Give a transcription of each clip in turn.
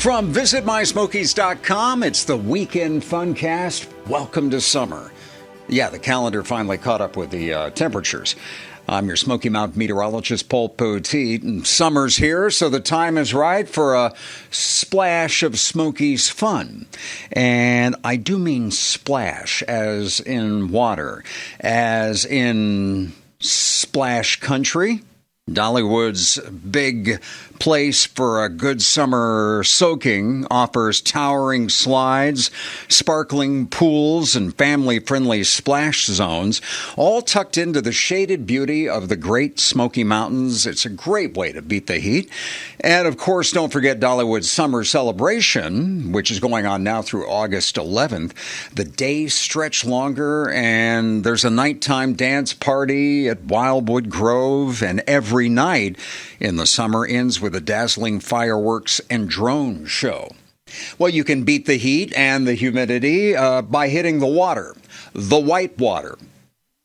From visitmysmokies.com, it's the Weekend Funcast. Welcome to summer. Yeah, the calendar finally caught up with the temperatures. I'm your Smoky Mountain meteorologist, Poteet, and summer's here, so the time is right for a splash of Smokies fun. And I do mean splash, as in water, as in splash country. Dollywood's big place for a good summer soaking offers towering slides, sparkling pools, and family-friendly splash zones, all tucked into the shaded beauty of the Great Smoky Mountains. It's a great way to beat the heat. And, of course, don't forget Dollywood's summer celebration, which is going on now through August 11th. The days stretch longer, and there's a nighttime dance party at Wildwood Grove, and every night in the summer ends with a dazzling fireworks and drone show. Well, you can beat the heat and the humidity by hitting the water, the white water.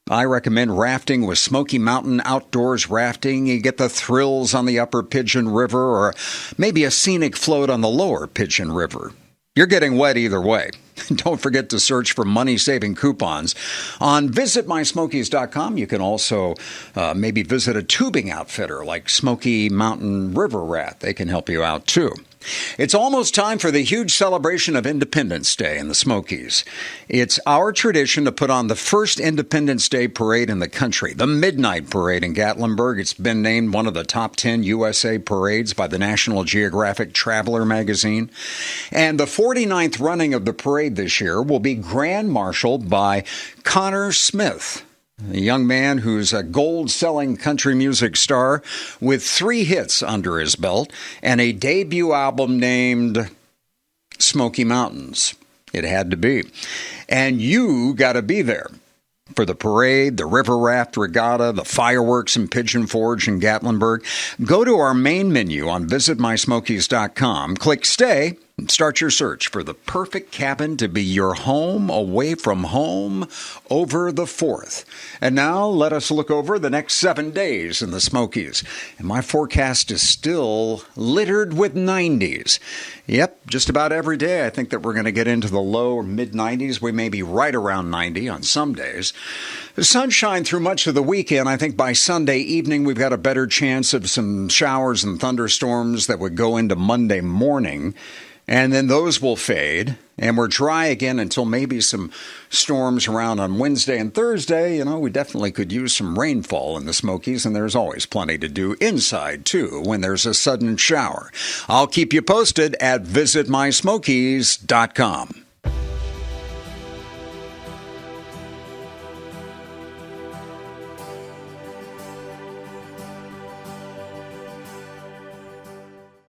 I recommend rafting with Smoky Mountain Outdoors Rafting. You get the thrills on the upper Pigeon River, or maybe a scenic float on the lower Pigeon River. You're getting wet either way. Don't forget to search for money-saving coupons. On visitmysmokies.com, you can also maybe visit a tubing outfitter like Smoky Mountain River Rat. They can help you out, too. It's almost time for the huge celebration of Independence Day in the Smokies. It's our tradition to put on the first Independence Day parade in the country, the Midnight Parade in Gatlinburg. It's been named one of the top 10 USA parades by the National Geographic Traveler magazine. And the 49th running of the parade this year will be grand marshaled by Connor Smith, a young man who's a gold-selling country music star with 3 hits under his belt and a debut album named Smoky Mountains. It had to be. And you got to be there for the parade, the river raft regatta, the fireworks in Pigeon Forge and Gatlinburg. Go to our main menu on visitmysmokies.com, click Stay, and start your search for the perfect cabin to be your home away from home over the 4th. And now let us look over the next 7 days in the Smokies. And my forecast is still littered with 90s. Yep, just about every day I think that we're going to get into the low or mid-90s. We may be right around 90 on some days. The sunshine through much of the weekend. I think by Sunday evening we've got a better chance of some showers and thunderstorms that would go into Monday morning. And then those will fade, and we're dry again until maybe some storms around on Wednesday and Thursday. You know, we definitely could use some rainfall in the Smokies, and there's always plenty to do inside, too, when there's a sudden shower. I'll keep you posted at visitmysmokies.com.